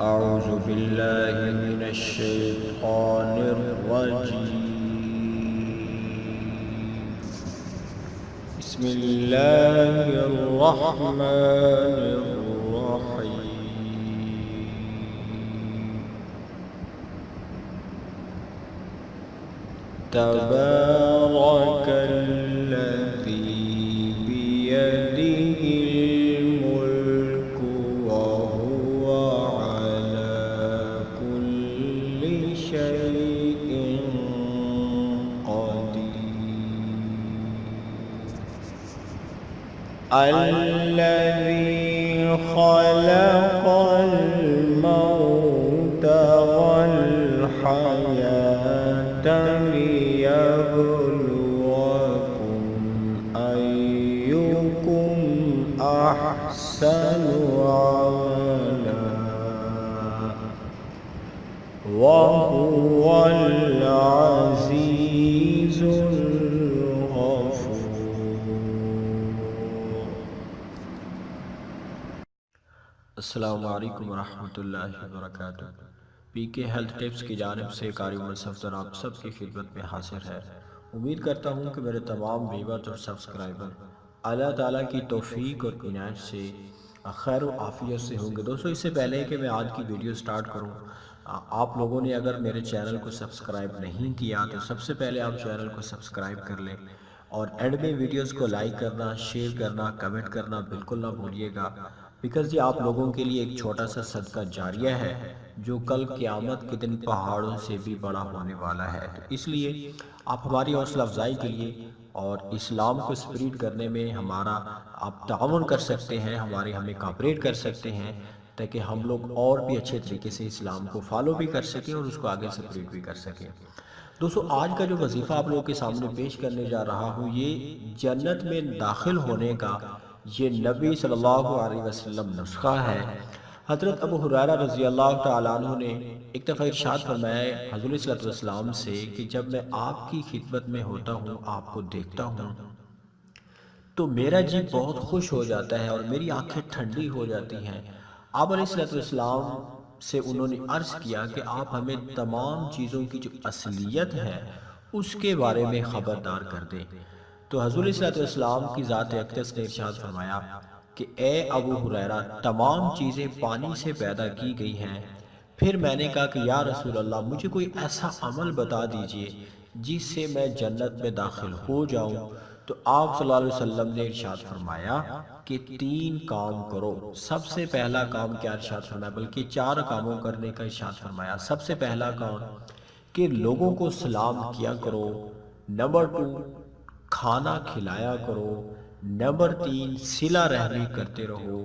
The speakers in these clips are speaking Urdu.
أعوذ بالله من الشيطان الرجيم. بسم الله الرحمن الرحيم. تبارك الذي بيده الملك وهو على كل شيء قدير. الذي خلق الموت والحياة ليبلوكم أيكم أحسن عملا وهو العزيز الغفور. السلام علیکم ورحمۃ اللہ وبرکاتہ. پی کے ہیلتھ ٹپس کی جانب سے قاری عمر صفدر آپ سب کی خدمت میں حاضر ہے. امید کرتا ہوں کہ میرے تمام ویورز اور سبسکرائبر اللہ تعالیٰ کی توفیق اور عنایت سے خیر و عافیت سے ہوں گے. دوستو، اس سے پہلے کہ میں آج کی ویڈیو سٹارٹ کروں، آپ لوگوں نے اگر میرے چینل کو سبسکرائب نہیں کیا تو سب سے پہلے آپ چینل کو سبسکرائب کر لیں، اور اینڈ میں ویڈیوز کو لائک کرنا، شیئر کرنا، کمنٹ کرنا بالکل نہ بھولیے گا، بیکاز یہ آپ لوگوں کے لیے ایک چھوٹا سا صدقہ جاریہ ہے جو کل قیامت کے دن پہاڑوں سے بھی بڑا ہونے والا ہے. تو اس لیے آپ ہماری حوصلہ افزائی کے لیے اور اسلام کو اسپریڈ کرنے میں ہمارا آپ تعاون کر سکتے ہیں، ہمیں کوآپریٹ کر سکتے ہیں، تاکہ ہم لوگ اور بھی اچھے طریقے سے اسلام کو فالو بھی کر سکیں اور اس کو آگے اسپریڈ بھی کر سکیں. دوستو، آج کا جو وظیفہ آپ لوگوں کے سامنے پیش کرنے جا رہا ہوں، یہ جنت میں داخل ہونے کا یہ نبی صلی اللہ علیہ وسلم نسخہ ہے. حضرت ابو ہریرہ رضی اللہ تعالیٰ عنہ نے ایک دفعہ ارشاد فرمایا حضور صلی اللہ علیہ وسلم سے کہ جب میں آپ کی خدمت میں ہوتا ہوں، آپ کو دیکھتا ہوں، تو میرا جی بہت خوش ہو جاتا ہے اور میری آنکھیں ٹھنڈی ہو جاتی ہیں. آپ علیہ السلام سے انہوں نے عرض کیا کہ آپ ہمیں تمام چیزوں کی جو اصلیت ہے اس کے بارے میں خبردار کر دیں. تو حضور صلی اللہ علیہ وسلم کی ذات اقدس نے ارشاد فرمایا کہ اے ابو ہریرہ، تمام چیزیں پانی سے پیدا کی گئی ہیں. پھر میں نے کہا کہ یا رسول اللہ، مجھے کوئی ایسا عمل بتا دیجئے جس سے میں جنت میں داخل ہو جاؤں. تو آپ صلی اللہ علیہ وسلم نے ارشاد فرمایا کہ 3 کام کرو. سب سے پہلا کام کیا ارشاد فرمایا، بلکہ 4 کاموں کرنے کا ارشاد فرمایا. سب سے پہلا کام کہ لوگوں کو سلام کیا کرو. نمبر 2، کھانا کھلایا کرو. نمبر 3، صلہ رحمی کرتے رہو.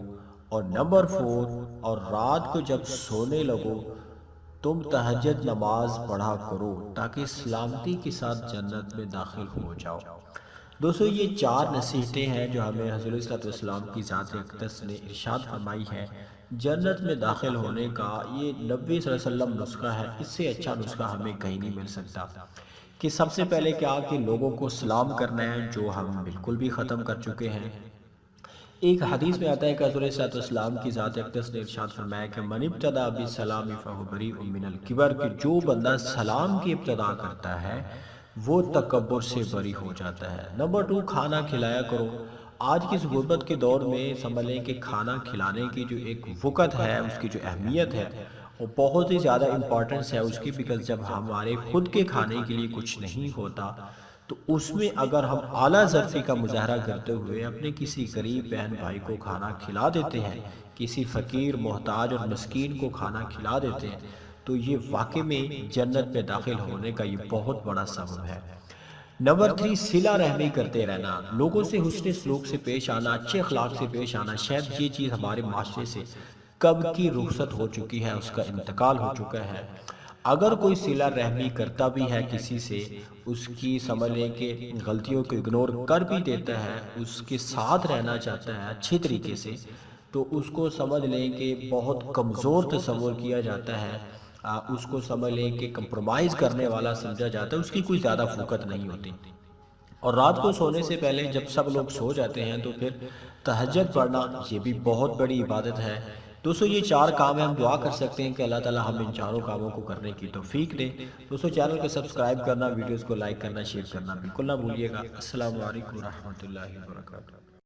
اور نمبر 4، اور رات کو جب سونے لگو تم تہجد نماز پڑھا کرو تاکہ سلامتی کے ساتھ جنت میں داخل ہو جاؤ. دوستو، یہ 4 نصیحتیں ہیں جو ہمیں حضور صلی اللہ علیہ وسلم کی ذات اقدس نے ارشاد فرمائی ہے. جنت میں داخل ہونے کا یہ نبی صلی اللہ علیہ وسلم نسخہ ہے. اس سے اچھا نسخہ ہمیں کہیں نہیں مل سکتا. کہ سب سے پہلے کیا کہ لوگوں کو سلام کرنا ہے، جو ہم بالکل بھی ختم کر چکے ہیں. ایک حدیث میں آتا ہے کہ حضور صلی اللہ علیہ وسلم کی ذات اقدس نے ارشاد فرمایا کہ من ابتدا بالسلام فہو بریء من الکبر، کہ جو بندہ سلام کی ابتدا کرتا ہے وہ تکبر سے بری ہو جاتا ہے. نمبر 2، کھانا کھلایا کرو. آج کی اس غربت کے دور میں سمجھ لیں کہ کھانا کھلانے کی جو ایک وقت ہے، اس کی جو اہمیت ہے، وہ بہت ہی زیادہ امپورٹنس ہے اس کی. بیکاز جب ہمارے خود کے کھانے کے لیے کچھ نہیں ہوتا تو اس میں اگر ہم اعلیٰ ظرفی کا مظاہرہ کرتے ہوئے اپنے کسی غریب بہن بھائی کو کھانا کھلا دیتے ہیں، کسی فقیر، محتاج اور مسکین کو کھانا کھلا دیتے ہیں، تو یہ واقع میں جنت میں داخل ہونے کا یہ بہت بڑا سبب ہے. نمبر 3، صلہ رحمی کرتے رہنا. لوگوں سے حسن سلوک سے پیش آنا، اچھے اخلاق سے پیش آنا. شاید یہ چیز ہمارے معاشرے سے کب کی رخصت ہو چکی ہے، اس کا انتقال ہو چکا ہے. اگر کوئی صلہ رحمی کرتا بھی ہے کسی سے، اس کی سمجھ لیں کہ غلطیوں کو اگنور کر بھی دیتا ہے، اس کے ساتھ رہنا چاہتا ہے اچھے طریقے سے، تو اس کو سمجھ لیں کہ بہت کمزور تصور کیا جاتا ہے. اس کو سمجھ لیں کہ کمپرومائز کرنے والا سمجھا جاتا ہے، اس کی کوئی زیادہ فوقت نہیں ہوتی. اور رات کو سونے سے پہلے جب سب لوگ سو جاتے ہیں تو پھر تہجد پڑھنا یہ بھی بہت بڑی عبادت ہے. دوستو یہ 4 کام ہیں، ہم دعا کر سکتے ہیں کہ اللہ تعالی ہم ان چاروں کاموں کو کرنے کی توفیق دے۔ دوستو چینل کو سبسکرائب کرنا، ویڈیوز کو لائک کرنا، شیئر کرنا بالکل نہ بھولیے گا۔ السلام علیکم ورحمۃ اللہ وبرکاتہ۔